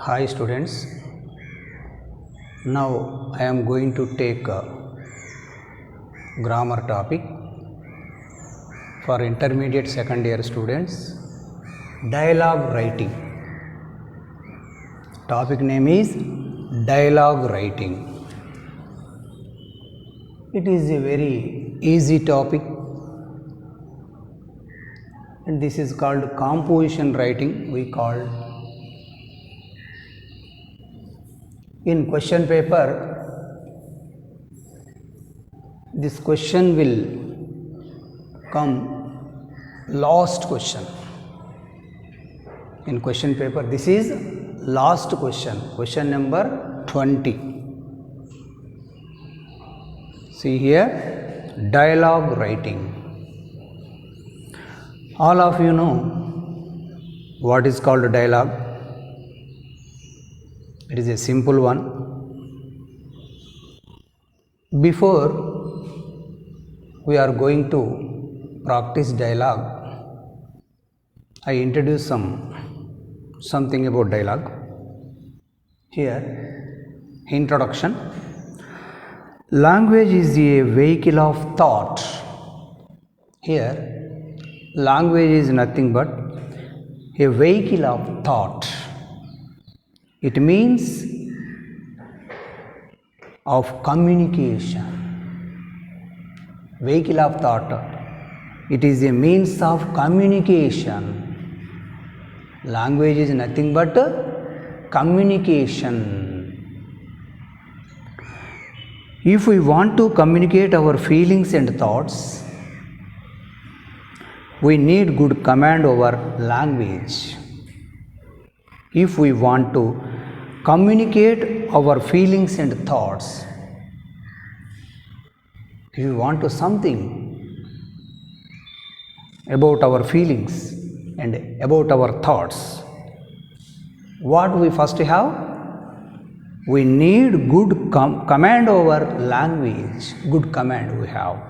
Hi students, now I am going to take a grammar topic for intermediate second year students. Dialogue writing. Topic name is dialogue writing. It is a very easy topic and this is called composition writing. We call in question paper. This question will come last question in question paper. This is last question number 20. See here, dialogue writing. All of you know what is called dialogue. It is a simple one. Before we are going to practice dialogue, I introduce something about dialogue. Here, introduction. Language is a vehicle of thought. Here, language is nothing but a vehicle of thought. It means of communication. Vehicle of thought. It is a means of communication. Language is nothing but communication. If we want to communicate our feelings and thoughts, we need good command over language. If we want to communicate our feelings and thoughts, if we want to something about our feelings and about our thoughts, what we first have? We need good command over language. Good command we have.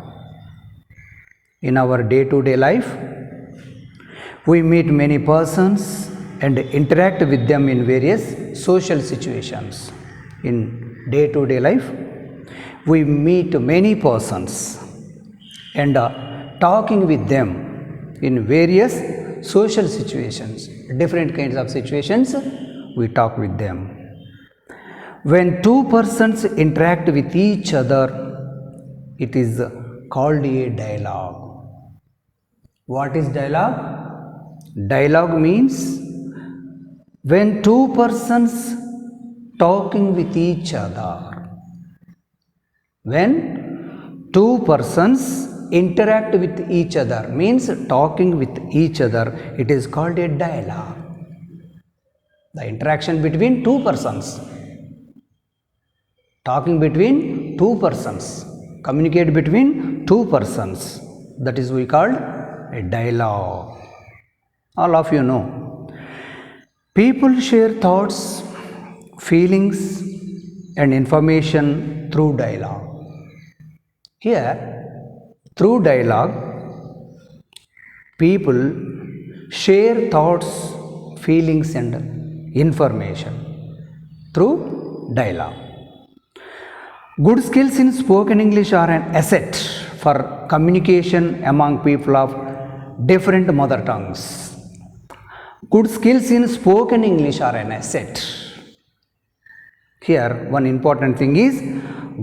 In our day-to-day life, we meet many persons and interact with them in various social situations. In day-to-day life, we meet many persons and talking with them in various social situations. Different kinds of situations, we talk with them. When two persons interact with each other, it is called a dialogue. What is dialogue? Dialogue means when two persons talking with each other. When two persons interact with each other, means talking with each other, it is called a dialogue. The interaction between two persons. Talking between two persons. Communicate between two persons. That is we call a dialogue. All of you know. People share thoughts, feelings and information through dialogue. Here, through dialogue, people share thoughts, feelings and information through dialogue. Good skills in spoken English are an asset for communication among people of different mother tongues. Good skills in spoken English are an asset. Here, one important thing is,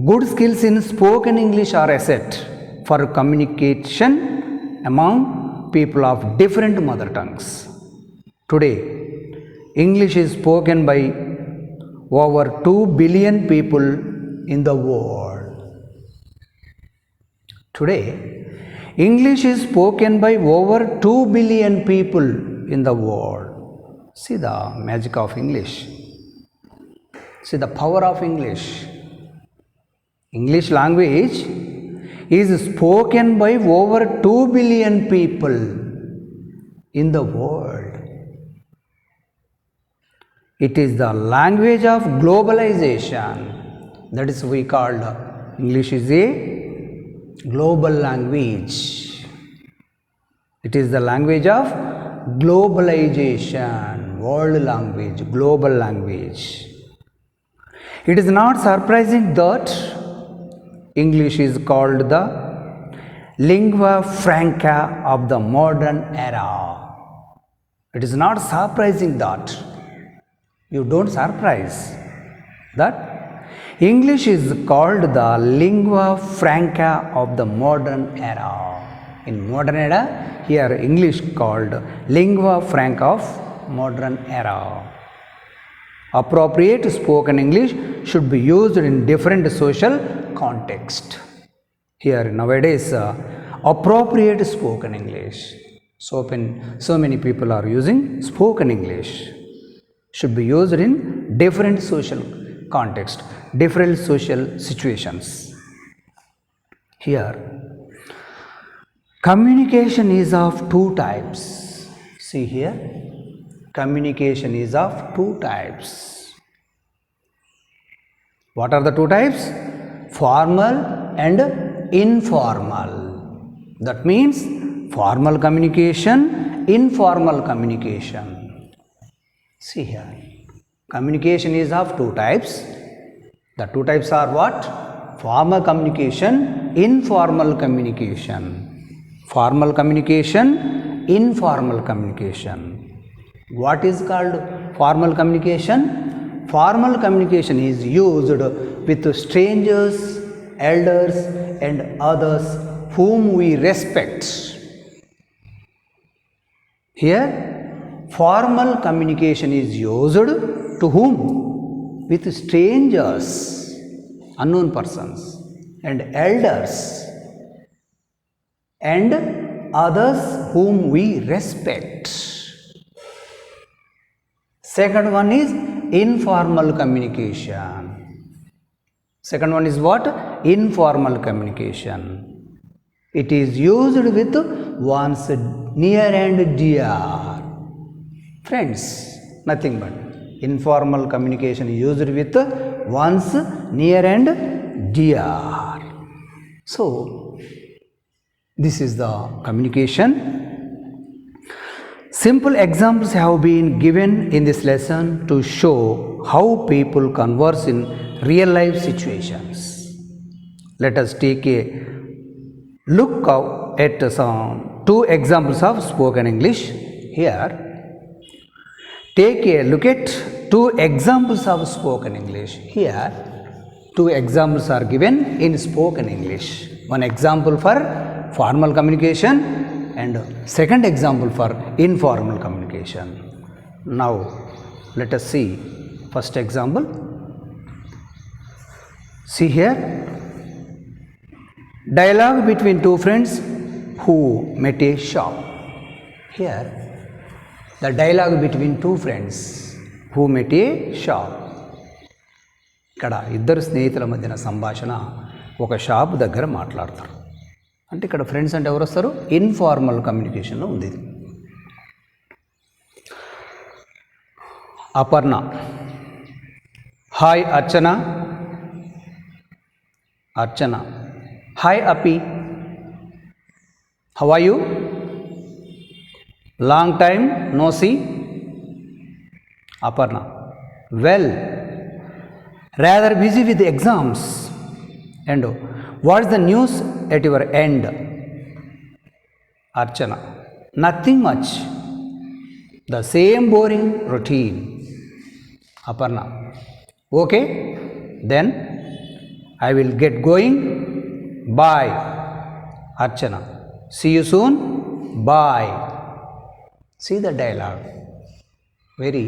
good skills in spoken English are asset for communication among people of different mother tongues. Today, English is spoken by over 2 billion people in the world. Today, English is spoken by over 2 billion people in the world. See the magic of English. See the power of English. English language is spoken by over 2 billion people in the world. It is the language of globalization. That is we called English is a global language. It is the language of globalization. world language, global language. It is not surprising that English is called the lingua franca of the modern era. It is not surprising that. You don't surprise that English is called the lingua franca of the modern era. In modern era, here English called lingua franca of modern era. Appropriate spoken English should be used in different social context. Here nowadays, appropriate spoken English. So many people are using spoken English. Should be used in different social context, different social situations. Here, communication is of two types. See here, communication is of two types. What are the two types? Formal and informal. That means formal communication, informal communication. See here, communication is of two types. The two types are what? Formal communication, informal communication. Formal communication, informal communication. What is called formal communication? Formal communication is used with strangers, elders, and others whom we respect. Here, formal communication is used to whom? With strangers, unknown persons, and elders, and others whom we respect. Second one is informal communication. Second one is what? Informal communication. It is used with one's near and dear friends. Nothing but informal communication is used with one's near and dear. So, this is the communication. Simple examples have been given in this lesson to show how people converse in real life situations. Let us take a look at some two examples of spoken English here. Take a look at two examples of spoken English. Here, two examples are given in spoken English. One example for formal communication and second example for informal communication. Now, let us see first example. See here, dialogue between two friends who met a shop. Here, the dialogue between two friends who met a shop. ఇక్కడ ఇద్దరు స్నేహితుల మధ్యన సంభాషణ ఒక shop దగ్గర మాట్లాడతారు. అంటే ఇక్కడ ఫ్రెండ్స్ అంటే ఎవరు వస్తారు? ఇన్ఫార్మల్ కమ్యూనికేషన్లో ఉంది ఇది. Aparna, hi Archana. Archana, hi Api. How are you? Long time no see. Aparna, well, rather busy with exams. And what is the news at your end? Archana, nothing much, the same boring routine. Aparna, okay, then I will get going. Bye. Archana, see you soon. Bye. See the dialogue. Very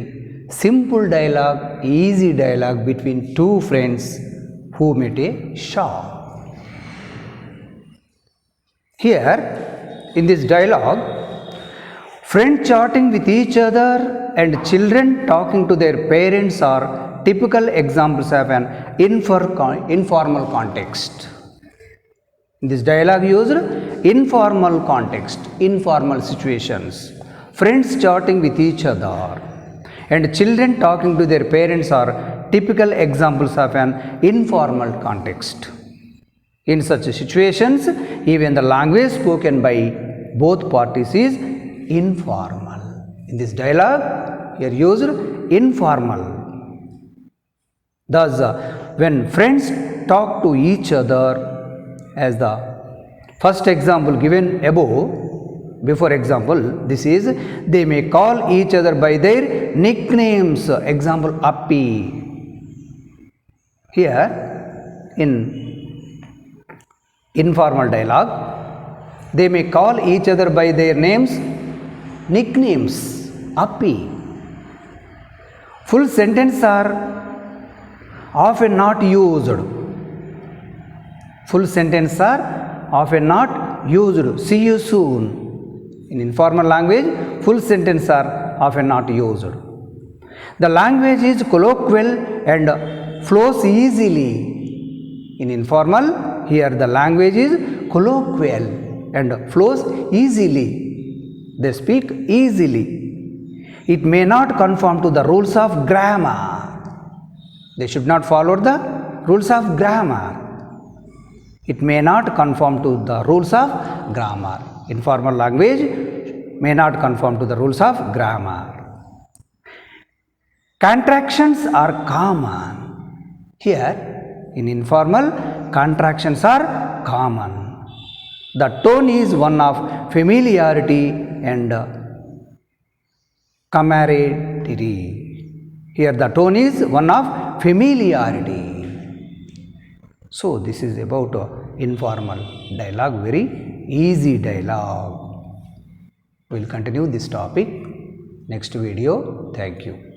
simple dialogue, easy dialogue between two friends who met a shop. Here, in this dialogue, friends chatting with each other and children talking to their parents are typical examples of an informal context. In this dialogue used informal context, informal situations. Friends chatting with each other and children talking to their parents are typical examples of an informal context. In such situations, even the language spoken by both parties is informal. In this dialogue, Here used informal. Thus, when friends talk to each other, as the first example given above, before example, this is, they may call each other by their nicknames. Example, Appy. Here, in informal dialogue, they may call each other by their names, nicknames, Appy. Full sentences are often not used. Full sentences are often not used. See you soon. In informal language, full sentences are often not used. The language is colloquial and flows easily. In informal, here the language is colloquial and flows easily. They speak easily. It may not conform to the rules of grammar. They should not follow the rules of grammar. It may not conform to the rules of grammar. Informal language may not conform to the rules of grammar. Contractions are common. Here, in informal, contractions are common. The tone is one of familiarity and camaraderie. Here, the tone is one of familiarity. So, this is about informal dialogue, very easy dialogue. We will continue this topic next video. Thank you.